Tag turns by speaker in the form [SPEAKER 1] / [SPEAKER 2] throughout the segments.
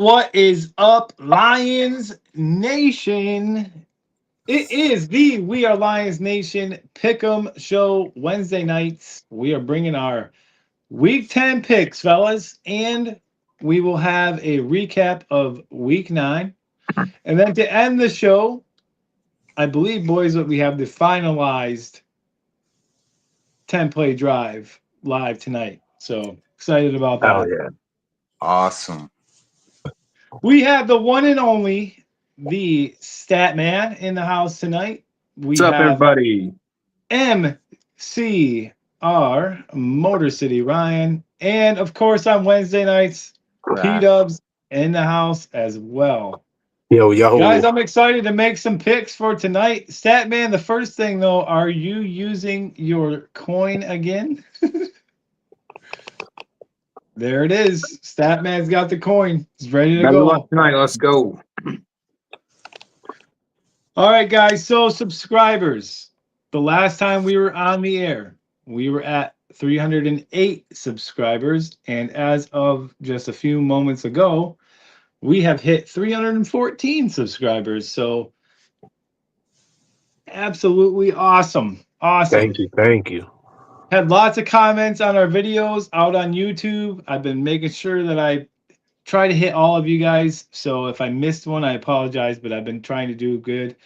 [SPEAKER 1] What is up, Lions Nation? It is the We Are Lions Nation Pick'em Show Wednesday nights. We are bringing our Week 10 picks, fellas, and we will have a recap of Week 9. And then to end the show, I believe, boys, that we have the finalized 10-play drive live tonight. So excited about
[SPEAKER 2] Oh
[SPEAKER 1] that.
[SPEAKER 2] yeah.
[SPEAKER 3] Awesome.
[SPEAKER 1] We have the one and only, the Stat Man in the house tonight. We
[SPEAKER 2] What's up,
[SPEAKER 1] have
[SPEAKER 2] everybody?
[SPEAKER 1] MCR Motor City Ryan, and of course on Wednesday nights, P
[SPEAKER 3] Right.
[SPEAKER 1] Dubs in the house as well.
[SPEAKER 2] Yo.
[SPEAKER 1] Guys, I'm excited to make some picks for tonight. Stat Man, the first thing though, are you using your coin again? There it is. Stat Man's got the coin. He's ready to
[SPEAKER 2] Better
[SPEAKER 1] go.
[SPEAKER 2] luck tonight. Let's go.
[SPEAKER 1] All right, guys. So, subscribers, the last time we were on the air, we were at 308 subscribers. And as of just a few moments ago, we have hit 314 subscribers. So, absolutely awesome. Awesome.
[SPEAKER 2] Thank you.
[SPEAKER 1] Had lots of comments on our videos out on YouTube. I've been making sure that I try to hit all of you guys. So, if I missed one, I apologize, but I've been trying to do good.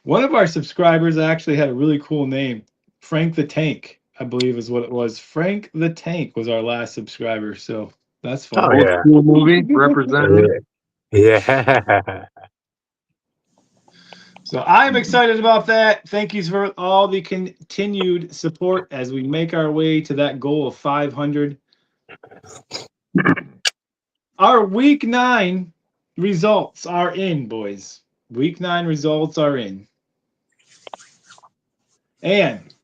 [SPEAKER 1] One of our subscribers actually had a really cool name. Frank the Tank, I believe is what it was. Frank the Tank was our last subscriber. So that's fun.
[SPEAKER 2] Oh
[SPEAKER 3] Old
[SPEAKER 2] yeah.
[SPEAKER 3] school movie representing.
[SPEAKER 2] Yeah.
[SPEAKER 1] So I'm excited about that. Thank you for all the continued support as we make our way to that goal of 500. Our week 9 results are in, boys. Week 9 results are in. And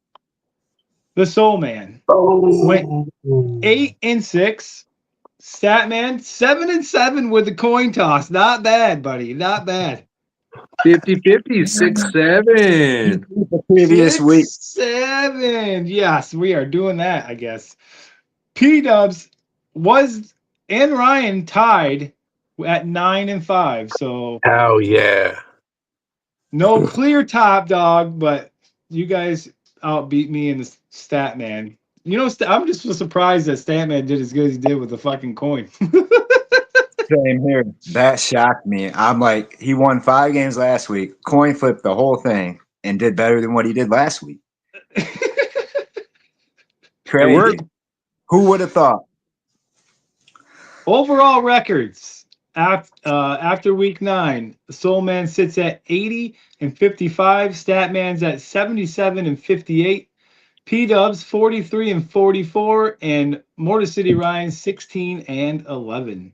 [SPEAKER 1] the Soul Man went 8-6. Statman 7-7 with the coin toss. Not bad, buddy. Not bad.
[SPEAKER 2] 50-50, 6-7.
[SPEAKER 3] The previous week.
[SPEAKER 1] 6-7. Yes, we are doing that, I guess. P Dubs was and Ryan tied at 9-5. So
[SPEAKER 2] Oh yeah.
[SPEAKER 1] no clear top dog, but you guys outbeat me in the Statman. You know, I'm just so surprised that Statman did as good as he did with the fucking coin.
[SPEAKER 3] Same here. That shocked me. I'm like, he won 5 games last week, coin flipped the whole thing, and did better than what he did last week. Crazy.
[SPEAKER 2] worked.
[SPEAKER 3] Who would have thought?
[SPEAKER 1] Overall records after week 9, the Soul Man sits at 80-55. Statman's at 77-58. P Dubs 43-44, and Motor City Ryan 16-11.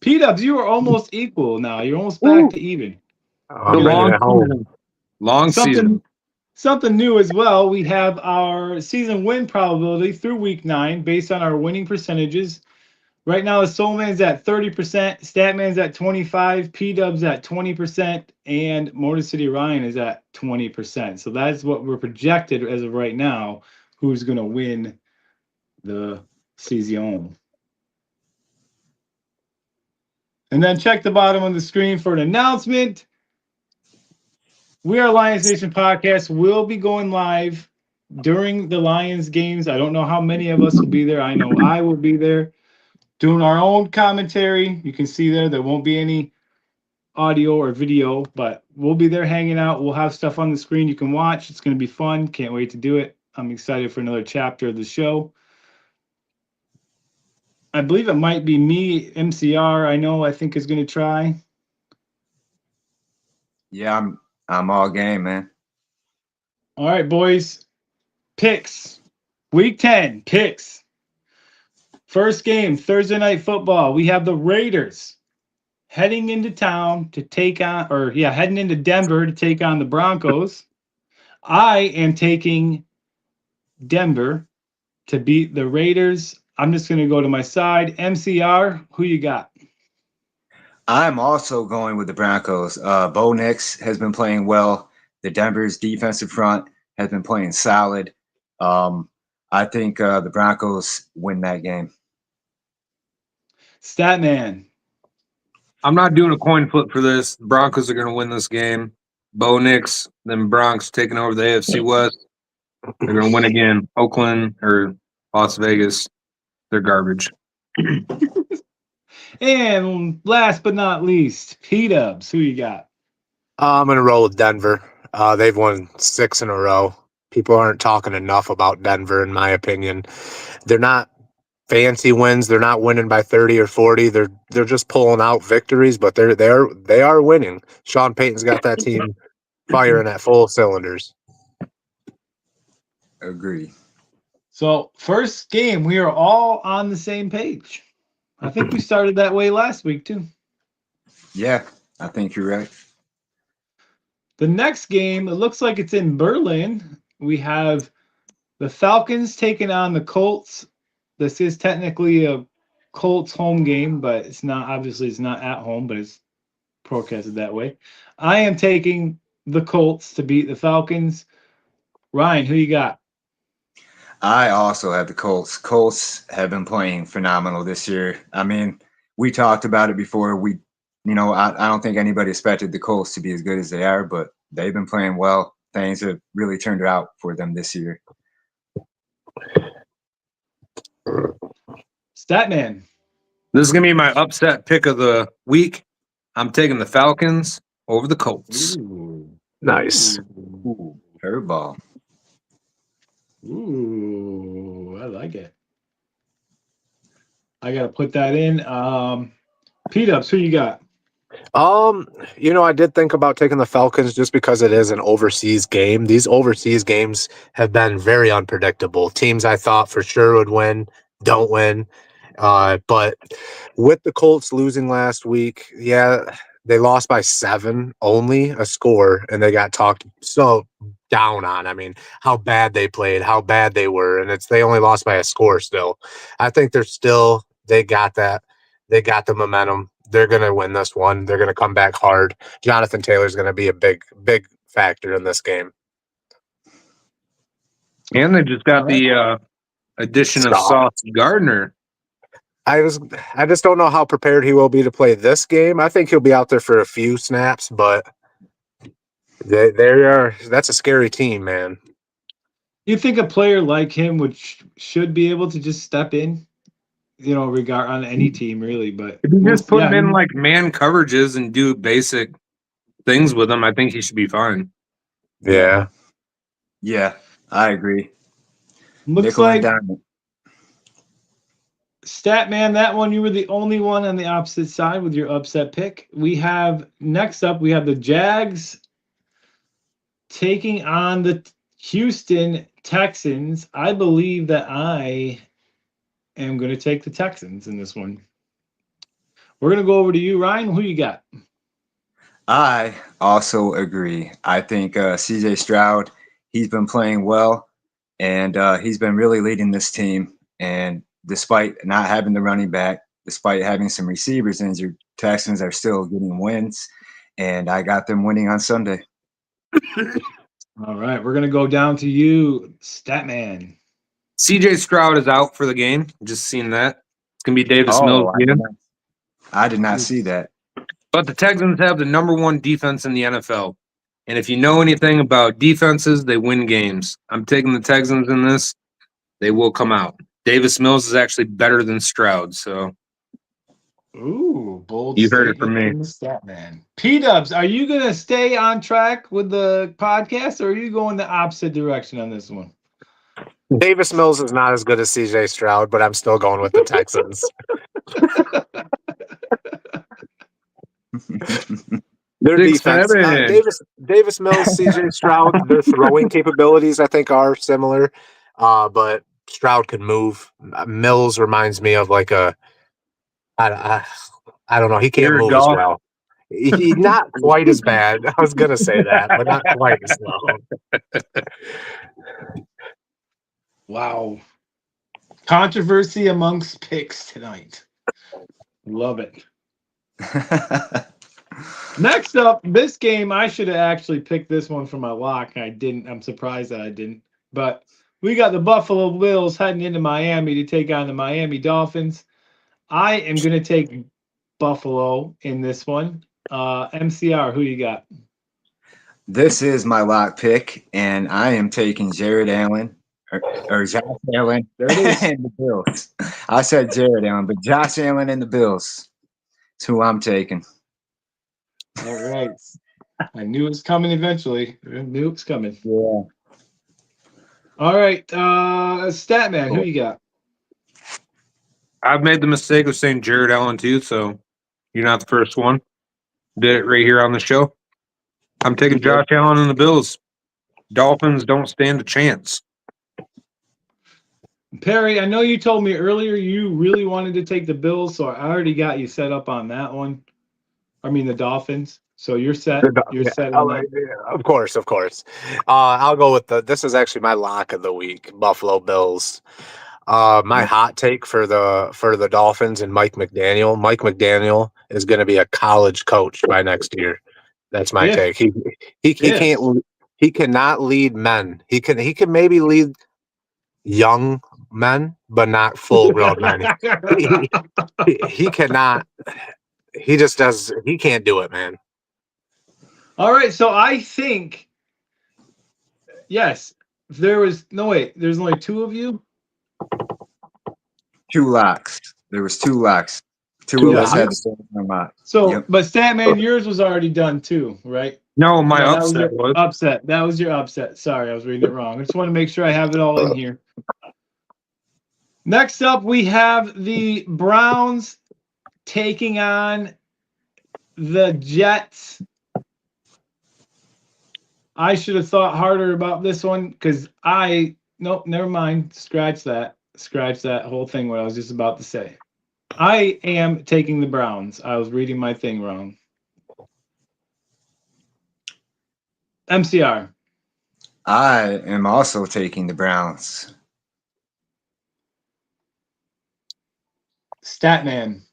[SPEAKER 1] P Dubs, you are almost equal now. You're almost back to even.
[SPEAKER 2] I'm bringing it home.
[SPEAKER 3] Long season.
[SPEAKER 1] Something new as well. We have our season win probability through week 9 based on our winning percentages. Right now, the Soul Man's at 30%, Statman's at 25%, P Dub's at 20%, and Motor City Ryan is at 20%. So that's what we're projected as of right now. Who's going to win the season? And then check the bottom of the screen for an announcement. We Are Lions Nation podcast will be going live during the Lions games. I don't know how many of us will be there. I know I will be there doing our own commentary. You can see there won't be any audio or video, but we'll be there hanging out. We'll have stuff on the screen you can watch. It's going to be fun. Can't wait to do it. I'm excited for another chapter of the show. I believe it might be me, MCR. I think is going to try.
[SPEAKER 3] Yeah, I'm all game, man.
[SPEAKER 1] All right, boys. Picks. Week 10, picks. First game, Thursday Night Football. We have the Raiders heading into town to take on, heading into Denver to take on the Broncos. I am taking Denver to beat the Raiders. I'm just going to go to my side. MCR, who you got?
[SPEAKER 3] I'm also going with the Broncos. Bo Nix has been playing well. The Denver's defensive front has been playing solid. I think the Broncos win that game.
[SPEAKER 1] Statman.
[SPEAKER 2] I'm not doing a coin flip for this. The Broncos are going to win this game. Bo Nix, then Bronx taking over the AFC West. They're going to win again. Oakland or Las Vegas, they're garbage.
[SPEAKER 1] And last but not least, P-Dubs. Who you got?
[SPEAKER 4] I'm going to roll with Denver. They've won 6 in a row. People aren't talking enough about Denver, in my opinion. They're not fancy wins. They're not winning by 30 or 40. They're just pulling out victories, but they are winning. Sean Payton's got that team firing at full cylinders.
[SPEAKER 3] Agree.
[SPEAKER 1] So, first game, we are all on the same page. I think we started that way last week, too.
[SPEAKER 3] Yeah, I think you're right.
[SPEAKER 1] The next game, it looks like it's in Berlin. We have the Falcons taking on the Colts. This is technically a Colts home game, but it's not, obviously it's not at home, but it's forecasted that way. I am taking the Colts to beat the Falcons. Ryan, who you got?
[SPEAKER 3] I also have the Colts. Colts have been playing phenomenal this year. I mean, we talked about it before. I don't think anybody expected the Colts to be as good as they are, but they've been playing well. Things have really turned out for them this year.
[SPEAKER 1] Statman.
[SPEAKER 2] This is going to be my upset pick of the week. I'm taking the Falcons over the Colts.
[SPEAKER 1] Ooh.
[SPEAKER 4] Nice.
[SPEAKER 3] Ooh, curveball.
[SPEAKER 1] Ooh, I like it. I got to put that in. P-Dubs, who you got?
[SPEAKER 4] I did think about taking the Falcons just because it is an overseas game. These overseas games have been very unpredictable. Teams I thought for sure would win, don't win. But with the Colts losing last week, yeah, they lost by 7, only a score, and they got talked so down on. I mean, how bad they played, how bad they were, and they only lost by a score still. I think they got that. They got the momentum. They're going to win this one. They're going to come back hard. Jonathan Taylor's going to be a big factor in this game.
[SPEAKER 2] And they just got the addition of Sauce Gardner.
[SPEAKER 4] I just don't know how prepared he will be to play this game. I think he'll be out there for a few snaps, but that's a scary team, man.
[SPEAKER 1] You think a player like him should be able to just step in? Regard on any team really, but
[SPEAKER 2] if you just put him in like man coverages and do basic things with him, I think he should be fine.
[SPEAKER 4] Yeah,
[SPEAKER 3] I agree.
[SPEAKER 1] Looks
[SPEAKER 3] Nickel
[SPEAKER 1] like
[SPEAKER 3] and dime.
[SPEAKER 1] Statman, that one you were the only one on the opposite side with your upset pick. Next up we have the Jags taking on the Houston Texans. I believe that I am going to take the Texans in this one. We're going to go over to you, Ryan. Who you got?
[SPEAKER 3] I also agree. I think CJ Stroud, he's been playing well, and he's been really leading this team. And despite not having the running back, despite having some receivers injured, Texans are still getting wins, and I got them winning on Sunday.
[SPEAKER 1] All right, we're going to go down to you, Statman.
[SPEAKER 2] CJ Stroud is out for the game. Just seen that. It's going to be Davis Mills again.
[SPEAKER 3] I did not see that.
[SPEAKER 2] But the Texans have the #1 defense in the NFL. And if you know anything about defenses, they win games. I'm taking the Texans in this. They will come out. Davis Mills is actually better than Stroud. So,
[SPEAKER 1] ooh, bold.
[SPEAKER 2] You heard it from me.
[SPEAKER 1] Statman. P-Dubs, are you going to stay on track with the podcast, or are you going the opposite direction on this one?
[SPEAKER 4] Davis Mills is not as good as CJ Stroud, but I'm still going with the Texans. Their defense, Davis Mills, CJ Stroud, their throwing capabilities I think are similar, but Stroud can move. Mills reminds me of like I don't know. He can't move as well. He's not quite as bad. I was gonna say that, but not quite as well.
[SPEAKER 1] Wow. Controversy amongst picks tonight. Love it. Next up, this game, I should have actually picked this one for my lock, and I didn't. I'm surprised that I didn't. But we got the Buffalo Bills heading into Miami to take on the Miami Dolphins. I am going to take Buffalo in this one. MCR, who you got?
[SPEAKER 3] This is my lock pick, and I am taking Jared Allen or Josh Allen
[SPEAKER 1] There it is.
[SPEAKER 3] and the Bills. I said Jared Allen, but Josh Allen and the Bills. That's who I'm taking.
[SPEAKER 1] All right. I knew it was coming eventually. I knew it was coming.
[SPEAKER 3] Yeah.
[SPEAKER 1] All right. Statman, who you got?
[SPEAKER 2] I've made the mistake of saying Jared Allen too, so you're not the first one. Did it right here on the show. I'm taking Josh Allen and the Bills. Dolphins don't stand a chance.
[SPEAKER 1] Perry, I know you told me earlier you really wanted to take the Bills, so I already got you set up on that one. I mean the Dolphins. So you're set. You're set on that.
[SPEAKER 4] Of course. I'll go with this is actually my lock of the week, Buffalo Bills. My hot take for the Dolphins and Mike McDaniel. Mike McDaniel is going to be a college coach by next year. That's my take. He cannot lead men. He can maybe lead young men, but not full grown men. He cannot. He just does. He can't do it, man.
[SPEAKER 1] All right, so I think yes. There's only two of you.
[SPEAKER 3] 2 locks. There was 2 locks. Two of us had the same lock.
[SPEAKER 1] So,
[SPEAKER 3] Yep.
[SPEAKER 1] but Statman, yours was already done too, right?
[SPEAKER 2] No, my
[SPEAKER 1] No,
[SPEAKER 2] upset was.
[SPEAKER 1] upset. That was your upset. Sorry, I was reading it wrong. I just want to make sure I have it all in here. Next up, we have the Browns taking on the Jets. I should have thought harder about this one because nope, never mind. Scratch that. Scratch that whole thing, what I was just about to say. I am taking the Browns. I was reading my thing wrong. MCR.
[SPEAKER 3] I am also taking the Browns.
[SPEAKER 1] Statman.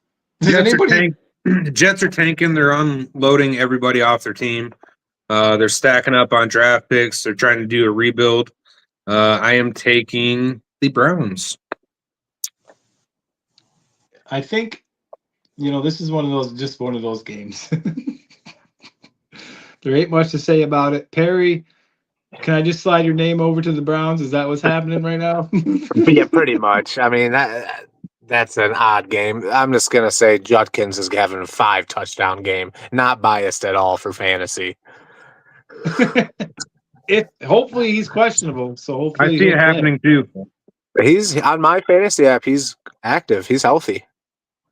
[SPEAKER 2] Jets are tanking. They're unloading everybody off their team. They're stacking up on draft picks. They're trying to do a rebuild. I am taking the Browns.
[SPEAKER 1] I think, this is one of those games. There ain't much to say about it. Perry, can I just slide your name over to the Browns? Is that what's happening right now?
[SPEAKER 4] Yeah, pretty much. I mean, that's an odd game. I'm just going to say Judkins is having a 5-touchdown game. Not biased at all for fantasy.
[SPEAKER 1] Hopefully he's questionable. So hopefully
[SPEAKER 2] I see it happening too.
[SPEAKER 4] He's on my fantasy app. He's active. He's healthy.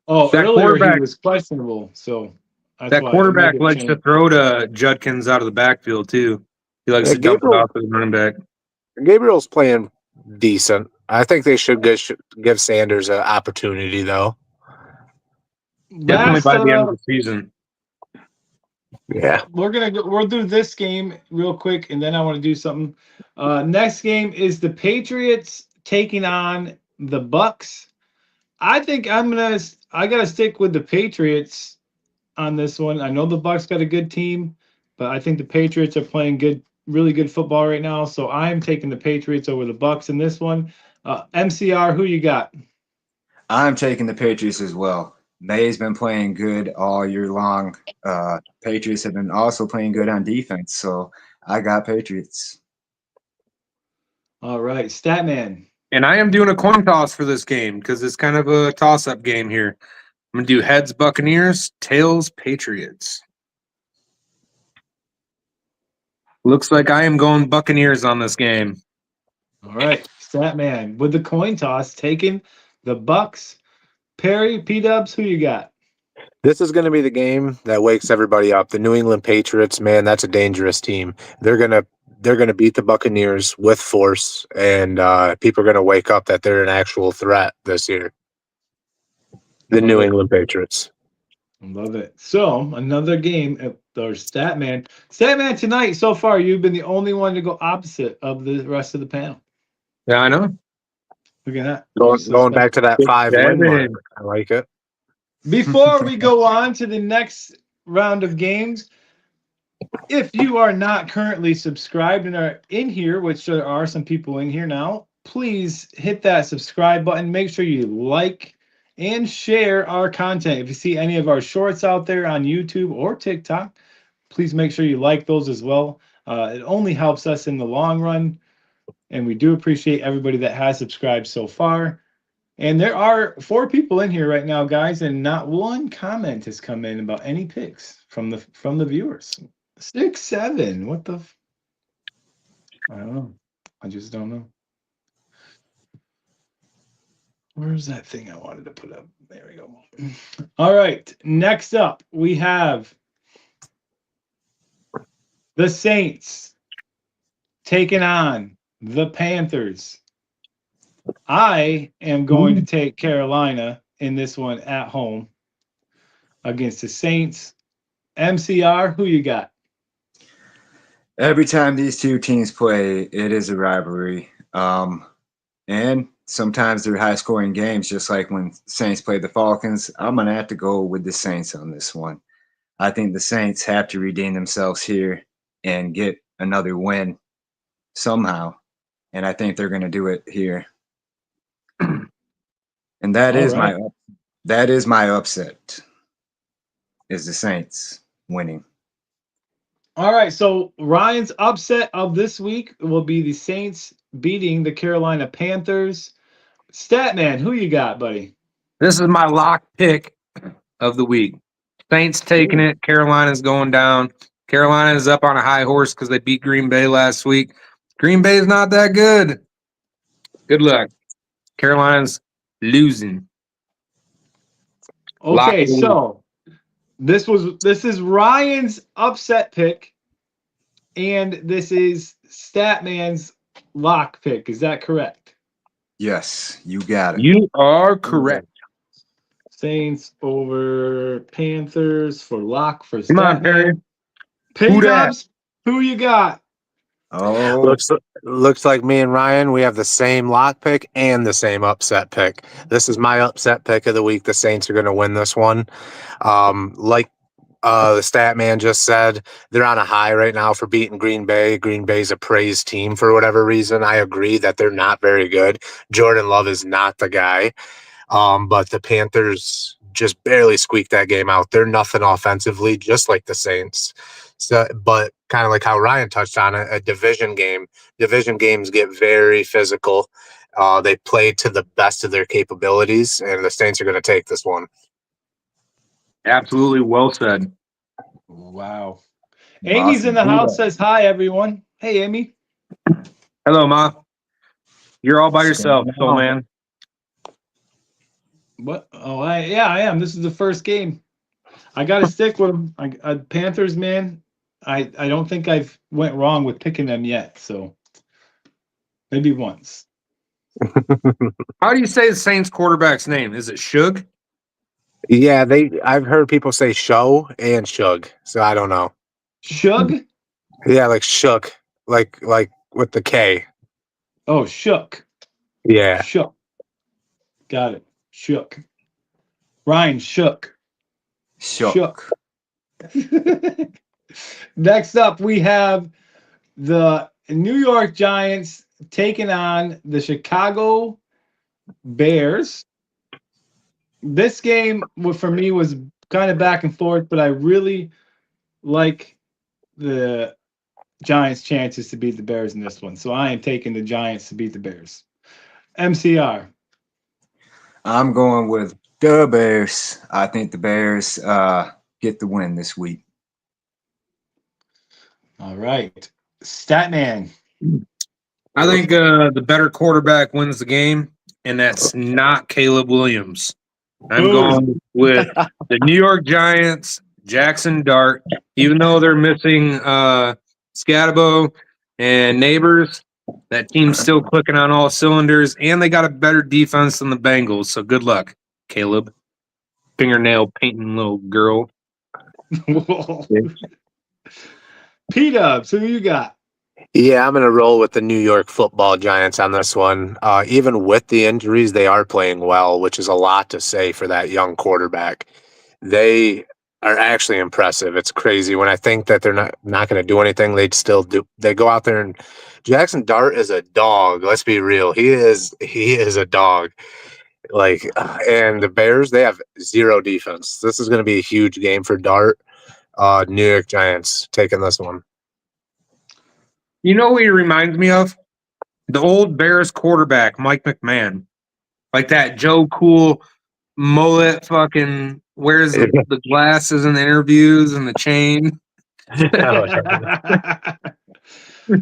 [SPEAKER 1] Oh,
[SPEAKER 2] That
[SPEAKER 1] earlier he was questionable. So
[SPEAKER 2] that quarterback likes to throw to Judkins out of the backfield too. He likes to dump it off to the running back.
[SPEAKER 4] Gabriel's playing decent. I think they should give Sanders an opportunity, though.
[SPEAKER 2] Definitely by the end of the season.
[SPEAKER 4] Yeah,
[SPEAKER 1] we'll do this game real quick, and then I want to do something. Next game is the Patriots taking on the Bucks. I think I gotta stick with the Patriots on this one. I know the Bucks got a good team, but I think the Patriots are playing really good football right now. So I'm taking the Patriots over the Bucks in this one. MCR, who you got?
[SPEAKER 3] I'm taking the Patriots as well. May's been playing good all year long. Patriots have been also playing good on defense, so I got Patriots.
[SPEAKER 1] All right, Statman.
[SPEAKER 2] And I am doing a coin toss for this game because it's kind of a toss-up game here. I'm going to do heads Buccaneers, tails Patriots. Looks like I am going Buccaneers on this game.
[SPEAKER 1] All right, Statman with the coin toss taking the Bucks. Perry, P-Dubs, who you got?
[SPEAKER 4] This is going to be the game that wakes everybody up. The New England Patriots, man, that's a dangerous team. They're gonna beat the Buccaneers with force, and people are gonna wake up that they're an actual threat this year. The New England Patriots.
[SPEAKER 1] Love it. So another game or Statman. Statman tonight. So far, you've been the only one to go opposite of the rest of the panel.
[SPEAKER 2] Yeah, I know.
[SPEAKER 1] Look at that.
[SPEAKER 4] Going back to that 5-win mark. I like it.
[SPEAKER 1] Before we go on to the next round of games, if you are not currently subscribed and are in here, which there are some people in here now, please hit that subscribe button. Make sure you like and share our content. If you see any of our shorts out there on YouTube or TikTok, please make sure you like those as well. It only helps us in the long run, and we do appreciate everybody that has subscribed so far. And there are 4 people in here right now, guys, and not one comment has come in about any picks from the viewers. 6, 7. What the? I don't know. I just don't know. Where's that thing I wanted to put up? There we go. All right. Next up, we have the Saints taking on the Panthers. I am going to take Carolina in this one at home against the Saints. MCR, who you got?
[SPEAKER 3] Every time these two teams play, it is a rivalry. And sometimes they're high scoring games, just like when Saints played the Falcons. I'm going to have to go with the Saints on this one. I think the Saints have to redeem themselves here and get another win somehow. And I think they're going to do it here. And that
[SPEAKER 1] All
[SPEAKER 3] is
[SPEAKER 1] right.
[SPEAKER 3] my upset. Is the Saints winning.
[SPEAKER 1] All right, so Ryan's upset of this week will be the Saints beating the Carolina Panthers. Statman, who you got, buddy?
[SPEAKER 2] This is my lock pick of the week. Saints taking it. Carolina's going down. Carolina's up on a high horse because they beat Green Bay last week. Green Bay's not that good. Good luck. Carolina's losing.
[SPEAKER 1] Okay,
[SPEAKER 2] Lock it in.
[SPEAKER 1] so this is Ryan's upset pick, and this is Statman's lock pick. Is that correct?
[SPEAKER 3] Yes, you got it.
[SPEAKER 2] You are correct.
[SPEAKER 1] Saints over Panthers for lock for
[SPEAKER 2] Come on, Perry.
[SPEAKER 1] Statman. P-Dubs, who you got?
[SPEAKER 3] Oh,
[SPEAKER 4] Looks like me and Ryan, we have the same lock pick and the same upset pick. This is my upset pick of the week. The Saints are going to win this one. Like the stat man just said, they're on a high right now for beating Green Bay. Green Bay's a praised team for whatever reason. I agree that they're not very good. Jordan Love is not the guy. But the Panthers just barely squeaked that game out. They're nothing offensively, just like the Saints. So, but kind of like how Ryan touched on it, a division game. Division games get very physical. They play to the best of their capabilities, and the Saints are going to take this one.
[SPEAKER 2] Absolutely well said.
[SPEAKER 1] Wow. Amy's in the house, says hi, everyone. Hey, Amy.
[SPEAKER 2] Hello, Ma. You're all by yourself, soul man.
[SPEAKER 1] What? Oh, I am. This is the first game. I got to stick with them. Panthers, man. I don't think I've went wrong with picking them yet. So maybe once.
[SPEAKER 2] How do you say the Saints quarterback's name? Is it Shug?
[SPEAKER 4] Yeah, I've heard people say show and shug, so I don't know.
[SPEAKER 1] Shug?
[SPEAKER 4] Yeah, like shook, like with the K.
[SPEAKER 1] Oh, shook.
[SPEAKER 4] Yeah.
[SPEAKER 1] Shook. Got it. Shook. Ryan shook.
[SPEAKER 3] shook.
[SPEAKER 1] Next up, we have the New York Giants taking on the Chicago Bears. This game for me was kind of back and forth, but I really like the Giants' chances to beat the Bears in this one. So I am taking the Giants to beat the Bears. MCR.
[SPEAKER 3] I'm going with the Bears. I think the Bears get the win this week.
[SPEAKER 1] All right. Statman.
[SPEAKER 2] I think the better quarterback wins the game, and that's not Caleb Williams. I'm going with the New York Giants, Jackson Dart. Even though they're missing Scatabo and Neighbors, that team's still clicking on all cylinders, and they got a better defense than the Bengals. So good luck, Caleb. Fingernail painting little girl.
[SPEAKER 1] P-Dubs, who you got?
[SPEAKER 4] Yeah, I'm going to roll with the New York Football Giants on this one. Even with the injuries, they are playing well, which is a lot to say for that young quarterback. They are actually impressive. It's crazy. When I think that they're not going to do anything, they'd still do. They go out there, and Jackson Dart is a dog. Let's be real. He is a dog. And the Bears, they have zero defense. This is going to be a huge game for Dart. New York Giants taking this one.
[SPEAKER 2] You know what he reminds me of? The old Bears quarterback, Mike McMahon. Like that Joe Cool mullet fucking wears the glasses in the interviews and the chain.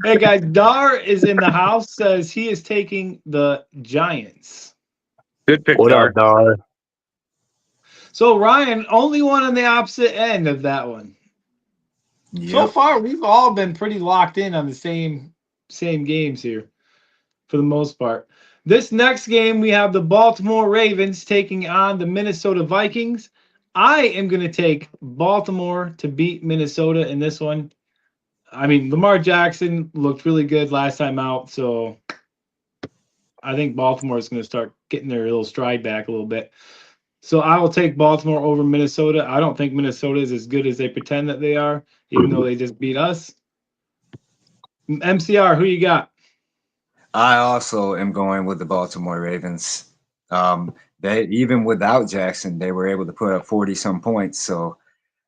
[SPEAKER 1] Hey guys, Dar is in the house, says he is taking the Giants.
[SPEAKER 2] Good pick,
[SPEAKER 4] What
[SPEAKER 2] Dart.
[SPEAKER 4] up, Dar?
[SPEAKER 1] So Ryan, only one on the opposite end of that one. So
[SPEAKER 3] Yep.
[SPEAKER 1] far, we've all been pretty locked in on the same games here, for the most part. This next game, we have the Baltimore Ravens taking on the Minnesota Vikings. I am going to take Baltimore to beat Minnesota in this one. I mean, Lamar Jackson looked really good last time out, so I think Baltimore is going to start getting their little stride back a little bit. So I will take Baltimore over Minnesota. I don't think Minnesota is as good as they pretend that they are, even though they just beat us. MCR, who you got?
[SPEAKER 3] I also am going with the Baltimore Ravens. They even without Jackson, they were able to put up 40-some points. So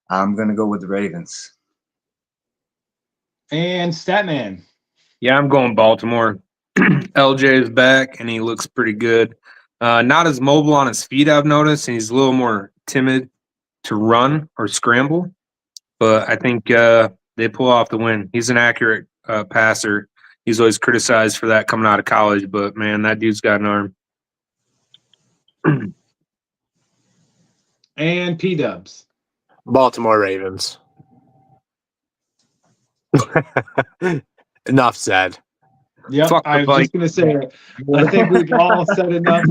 [SPEAKER 3] I'm going to go with the Ravens.
[SPEAKER 1] And Statman.
[SPEAKER 2] Yeah, I'm going Baltimore. LJ is back, and he looks pretty good. Not as mobile on his feet, I've noticed, and he's a little more timid to run or scramble. But I think they pull off the win. He's an accurate passer. He's always criticized for that coming out of college, but, man, that dude's got an arm.
[SPEAKER 1] And P-Dubs.
[SPEAKER 4] Baltimore Ravens. Enough said.
[SPEAKER 1] Yep,
[SPEAKER 2] Fuck the
[SPEAKER 1] I was just going to say it. I think we've all said enough.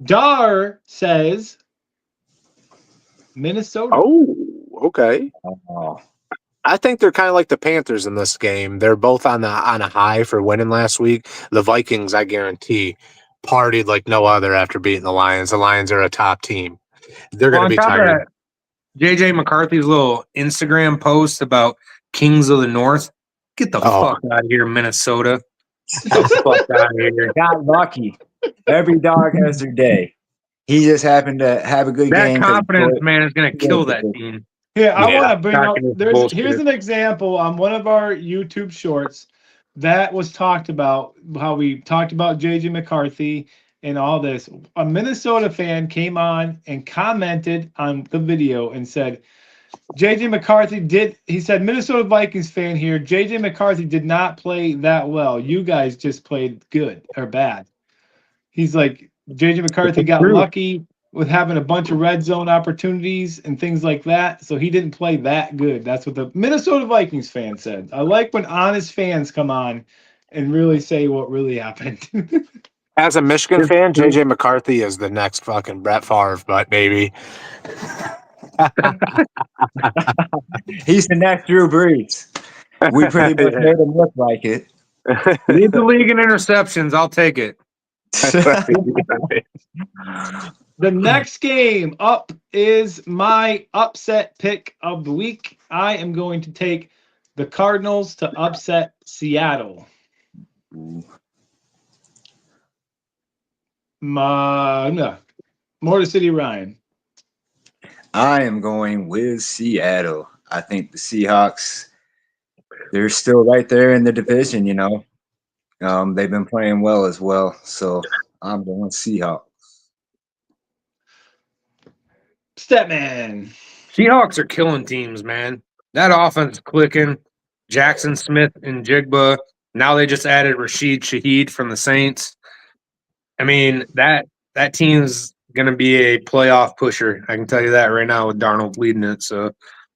[SPEAKER 1] Dar says Minnesota.
[SPEAKER 4] Oh, okay.
[SPEAKER 3] Oh,
[SPEAKER 4] I think they're kind of like the Panthers in this game. They're both on a high for winning last week. The Vikings, I guarantee, partied like no other after beating the Lions. The Lions are a top team. They're going to be tired.
[SPEAKER 2] JJ McCarthy's little Instagram post about Kings of the North. Get the fuck out of here, Minnesota. Get the fuck out of here.
[SPEAKER 3] got lucky. Every dog has their day. He just happened to have a good
[SPEAKER 2] That
[SPEAKER 3] game.
[SPEAKER 2] confidence, man, is going to kill that team.
[SPEAKER 1] Here, I
[SPEAKER 4] Yeah,
[SPEAKER 1] want to bring up.
[SPEAKER 2] talking this
[SPEAKER 1] Here's
[SPEAKER 2] bullshit.
[SPEAKER 1] an example on one of our YouTube shorts that was talked about. How we talked about JJ McCarthy and all this. A Minnesota fan came on and commented on the video and said, JJ McCarthy did. He said, Minnesota Vikings fan here. JJ McCarthy did not play that well. You guys just played good or bad. He's like, JJ McCarthy got lucky with having a bunch of red zone opportunities and things like that. So he didn't play that good. That's what the Minnesota Vikings fan said. I like when honest fans come on and really say what really happened.
[SPEAKER 4] As a Michigan fan, JJ McCarthy is the next fucking Brett Favre, but maybe.
[SPEAKER 3] He's the next Drew Brees. We pretty much made him look like it.
[SPEAKER 2] Lead the league in interceptions. I'll take it.
[SPEAKER 1] The next game up is my upset pick of the week. I am going to take the Cardinals to upset Seattle. Motor City Ryan.
[SPEAKER 3] I am going with Seattle. I think the Seahawks, they're still right there in the division, you know. They've been playing well as well. So I'm going Seahawks.
[SPEAKER 1] Stepman.
[SPEAKER 2] Seahawks are killing teams, man. That offense is clicking. Jackson Smith and Jigba. Now they just added Rashid Shaheed from the Saints. I mean, that team's going to be a playoff pusher. I can tell you that right now with Darnold leading it. So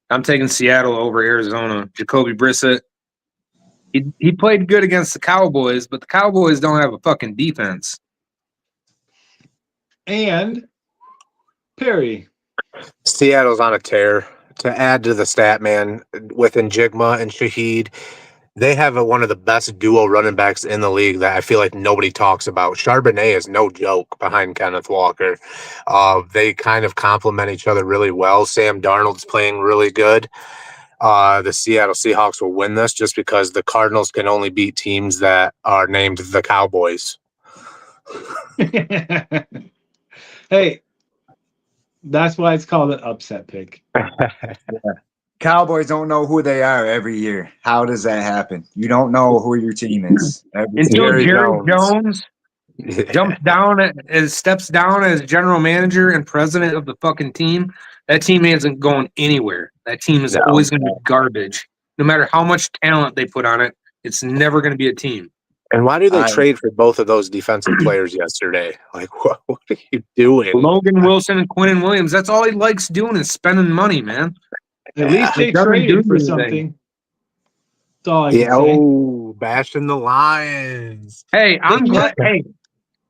[SPEAKER 2] I'm taking Seattle over Arizona. Jacoby Brissett. He played good against the Cowboys, but the Cowboys don't have a fucking defense.
[SPEAKER 1] And Perry.
[SPEAKER 4] Seattle's on a tear. To add to the stat, man, with Njigma and Shaheed, they have one of the best duo running backs in the league that I feel like nobody talks about. Charbonnet is no joke behind Kenneth Walker. They kind of complement each other really well. Sam Darnold's playing really good. The Seattle Seahawks will win this just because the Cardinals can only beat teams that are named the Cowboys.
[SPEAKER 1] Hey, that's why it's called an upset pick.
[SPEAKER 3] Cowboys don't know who they are every year. How does that happen? You don't know who your team is.
[SPEAKER 2] Until
[SPEAKER 4] Jerry
[SPEAKER 2] Jerry
[SPEAKER 4] Jones.
[SPEAKER 2] Jones jumps down steps down as general manager and president of the fucking team, that team isn't going anywhere. That team is
[SPEAKER 4] No.
[SPEAKER 2] always going to be garbage. No matter how much talent they put on it, it's never going to be a team.
[SPEAKER 4] And why do they
[SPEAKER 3] I-
[SPEAKER 4] trade for both of those defensive players yesterday? Like, what are you doing?
[SPEAKER 2] Logan Wilson and Quinnen Williams, that's all he likes doing is spending money, man.
[SPEAKER 1] At least they
[SPEAKER 2] it doesn't do
[SPEAKER 1] traded for
[SPEAKER 2] anything.
[SPEAKER 1] something. That's all I can
[SPEAKER 4] Yeah,
[SPEAKER 1] say.
[SPEAKER 4] bashing the Lions.
[SPEAKER 2] Hey, I'm
[SPEAKER 1] They
[SPEAKER 2] glad. Hey,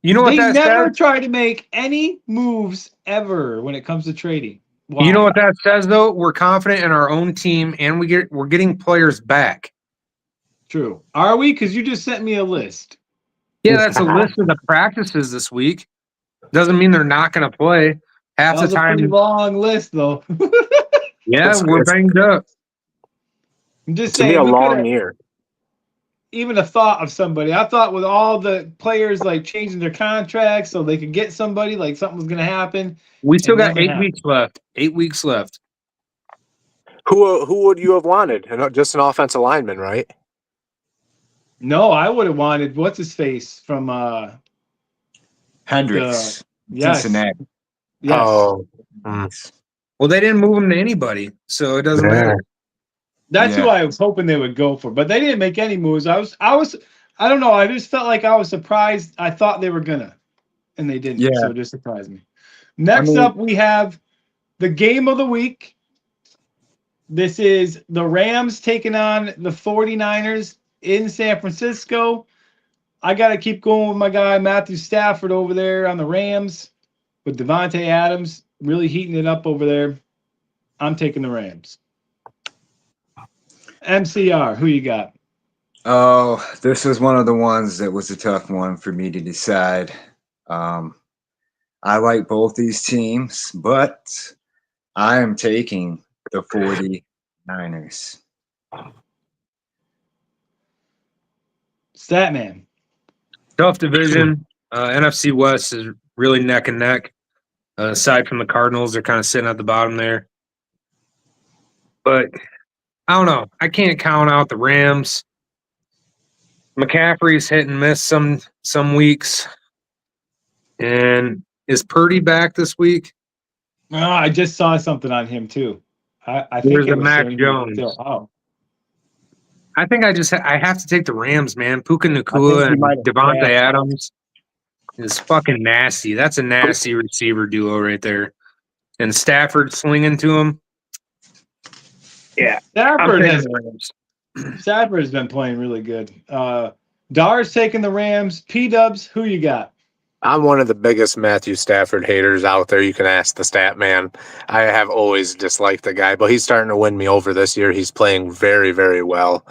[SPEAKER 2] you know what
[SPEAKER 1] They
[SPEAKER 2] that
[SPEAKER 1] never
[SPEAKER 2] says?
[SPEAKER 1] try to make any moves ever when it comes to trading. Why?
[SPEAKER 2] You know what that says, though? We're confident in our own team, and we're getting players back.
[SPEAKER 1] True. Are we? Because you just sent me a list.
[SPEAKER 2] Yeah, that's a list of the practices this week. Doesn't mean they're not going to play. Half
[SPEAKER 1] That
[SPEAKER 2] the
[SPEAKER 1] was a pretty
[SPEAKER 2] time,
[SPEAKER 1] long list, though.
[SPEAKER 2] yeah, we're banged up.
[SPEAKER 1] I'm just
[SPEAKER 4] It's gonna be
[SPEAKER 1] saying,
[SPEAKER 4] a
[SPEAKER 1] we could
[SPEAKER 4] long
[SPEAKER 1] have
[SPEAKER 4] year.
[SPEAKER 1] even a thought of somebody. I thought with all the players like changing their contracts so they could get somebody, like something was going to happen.
[SPEAKER 2] We still
[SPEAKER 1] And
[SPEAKER 2] got
[SPEAKER 1] nothing
[SPEAKER 2] 8
[SPEAKER 1] happened.
[SPEAKER 2] weeks left. 8 weeks left.
[SPEAKER 4] Who would you have wanted? Just an offensive lineman, right?
[SPEAKER 1] No, I would have wanted what's his face from
[SPEAKER 3] Hendricks,
[SPEAKER 1] yes.
[SPEAKER 3] Cincinnati.
[SPEAKER 1] Yes.
[SPEAKER 4] Oh,
[SPEAKER 2] Well, they didn't move him to anybody, so it doesn't
[SPEAKER 4] Yeah.
[SPEAKER 2] matter.
[SPEAKER 1] That's who
[SPEAKER 3] Yeah.
[SPEAKER 1] I was hoping they would go for, but they didn't make any moves. I don't know. I just felt like I was surprised. I thought they were gonna, and they didn't.
[SPEAKER 3] Yeah.
[SPEAKER 1] So it just surprised me. Next up, we have the game of the week. This is the Rams taking on the 49ers in San Francisco. I got to keep going with my guy Matthew Stafford over there on the Rams with Devontae Adams really heating it up over there. I'm taking the Rams. MCR, who you got?
[SPEAKER 3] Oh, this was one of the ones that was a tough one for me to decide. I like both these teams, but I am taking the 49ers.
[SPEAKER 1] Statman.
[SPEAKER 2] Tough division. NFC West is really neck and neck. Aside from the Cardinals, they're kind of sitting at the bottom there. But I don't know. I can't count out the Rams. McCaffrey's hit and miss some weeks. And is Purdy back this week?
[SPEAKER 1] Oh, I just saw something on him too. I think
[SPEAKER 2] Where's
[SPEAKER 1] it
[SPEAKER 2] the
[SPEAKER 1] was
[SPEAKER 2] Mac
[SPEAKER 1] saying he was
[SPEAKER 2] Jones?
[SPEAKER 1] still out.
[SPEAKER 2] I think I have to take the Rams, man. Puka
[SPEAKER 3] I think
[SPEAKER 2] Nacua
[SPEAKER 3] you
[SPEAKER 2] and
[SPEAKER 3] might have-
[SPEAKER 2] Devontae
[SPEAKER 1] yeah.
[SPEAKER 2] Adams is fucking nasty. That's a nasty receiver duo right there. And Stafford slinging to him. Yeah, I'm
[SPEAKER 1] Stafford
[SPEAKER 2] taking
[SPEAKER 1] has
[SPEAKER 2] the Rams.
[SPEAKER 1] Stafford's been playing really good. Dar's taking the Rams. P-Dubs, who you got?
[SPEAKER 4] I'm one of the biggest Matthew Stafford haters out there. You can ask the stat man. I have always disliked the guy, but he's starting to win me over this year. He's playing very, very well.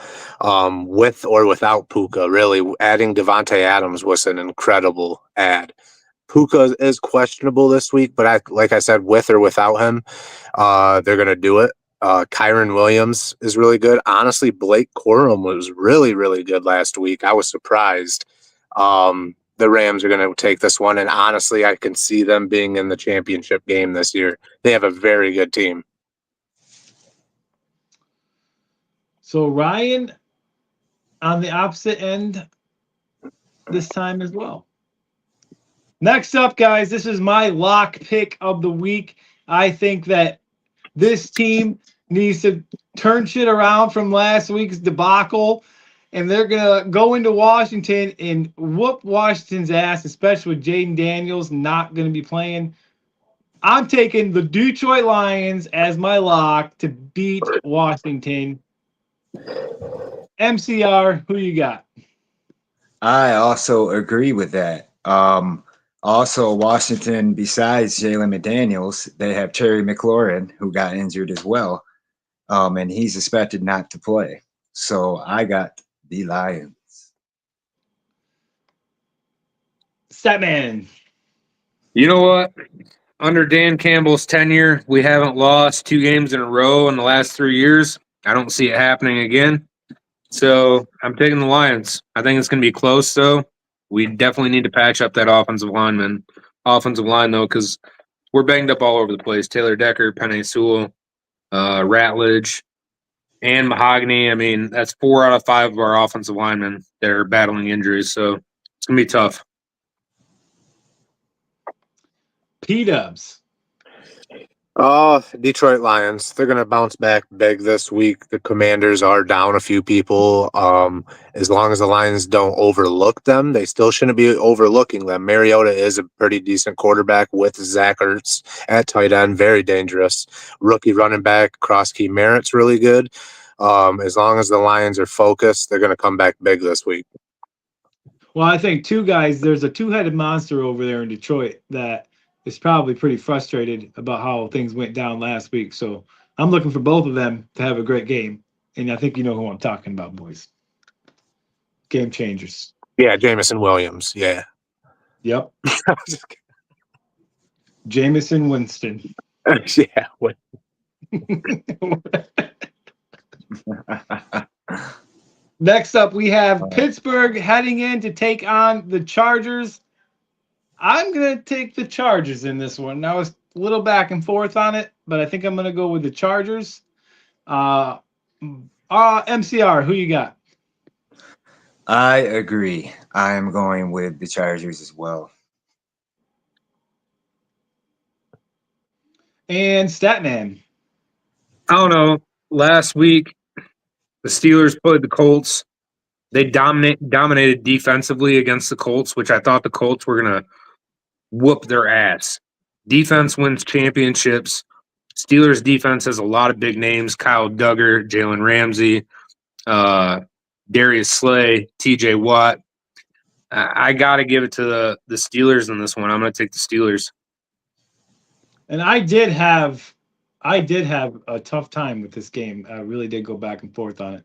[SPEAKER 4] With or without Puka, really, adding Devontae Adams was an incredible add. Puka is questionable this week, but like I said, with or without him, they're going to do it. Kyron Williams is really good. Honestly, Blake Corum was really, really good last week. I was surprised. The Rams are going to take this one, and honestly, I can see them being in the championship game this year. They have a very good team.
[SPEAKER 1] So Ryan on the opposite end this time as well. Next up, guys, this is my lock pick of the week. I think that this team needs to turn shit around from last week's debacle, and they're going to go into Washington and whoop Washington's ass, especially with Jaden Daniels not going to be playing. I'm taking the Detroit Lions as my lock to beat Washington. MCR, who you got?
[SPEAKER 3] I also agree with that. Also, Washington, besides Jalen McDaniels, they have Terry McLaurin, who got injured as well, and he's expected not to play. So I got the Lions.
[SPEAKER 1] Statman.
[SPEAKER 2] You know what? Under Dan Campbell's tenure, we haven't lost 2 games in a row in the last 3 years. I don't see it happening again. So I'm taking the Lions. I think it's going to be close, though. We definitely need to patch up that offensive lineman. offensive line, though, because we're banged up all over the place. Taylor Decker, Penny Sewell, Ratledge, and Mahogany. I mean, that's 4 out of 5 of our offensive linemen that are battling injuries, so it's going to be tough.
[SPEAKER 1] P-Dubs.
[SPEAKER 4] Detroit Lions. They're going to bounce back big this week. The Commanders are down a few people. As long as the Lions don't overlook them, they still shouldn't be overlooking them. Mariota is a pretty decent quarterback with Zach Ertz at tight end, very dangerous. Rookie running back, Krosky Merritt's really good. As long as the Lions are focused, they're going to come back big this week.
[SPEAKER 1] Well, I think there's a two-headed monster over there in Detroit that is probably pretty frustrated about how things went down last week. So I'm looking for both of them to have a great game. And I think you know who I'm talking about, boys. Game changers.
[SPEAKER 4] Yeah, Jameson Williams. Yeah.
[SPEAKER 1] Yep. Jameson Winston.
[SPEAKER 4] Yeah.
[SPEAKER 1] Next up, we have Pittsburgh heading in to take on the Chargers. I'm going to take the Chargers in this one. I was a little back and forth on it, but I think I'm going to go with the Chargers. MCR, who you got?
[SPEAKER 3] I agree. I am going with the Chargers as well.
[SPEAKER 1] And Statman.
[SPEAKER 2] I don't know. Last week, the Steelers played the Colts. They dominated defensively against the Colts, which I thought the Colts were going to whoop their ass. Defense wins championships. Steelers defense has a lot of big names: Kyle Duggar, Jalen Ramsey, Darius Slay, TJ Watt. I got to give it to the Steelers in this one. I'm going to take the Steelers.
[SPEAKER 1] And I did have a tough time with this game. I really did go back and forth on it.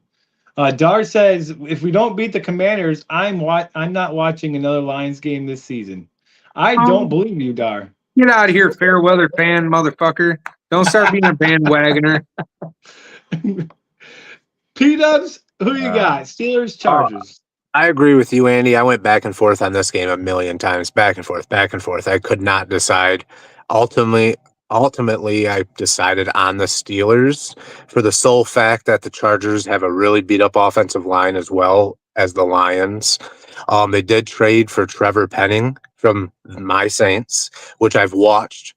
[SPEAKER 1] Dar says, if we don't beat the Commanders, I'm not watching another Lions game this season. I don't believe you, Dar.
[SPEAKER 2] Get out of here, fair weather fan, motherfucker. Don't start being a bandwagoner.
[SPEAKER 1] P-Dubs, who you got? Steelers, Chargers.
[SPEAKER 4] I agree with you, Andy. I went back and forth on this game a million times. Back and forth. I could not decide. Ultimately, I decided on the Steelers for the sole fact that the Chargers have a really beat-up offensive line as well as the Lions. They did trade for Trevor Penning from my Saints, which I've watched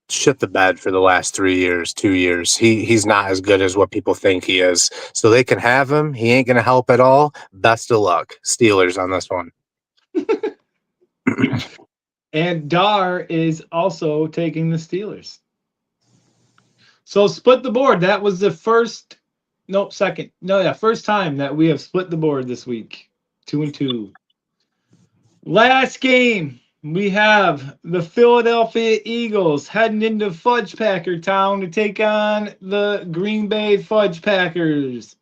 [SPEAKER 4] shit the bed for the last 2 years. He's not as good as what people think he is. So they can have him. He ain't going to help at all. Best of luck. Steelers on this one.
[SPEAKER 1] And Dar is also taking the Steelers. So split the board. That was the first time that we have split the board this week. 2-2. Last game, we have the Philadelphia Eagles heading into Fudge Packer Town to take on the Green Bay Fudge Packers.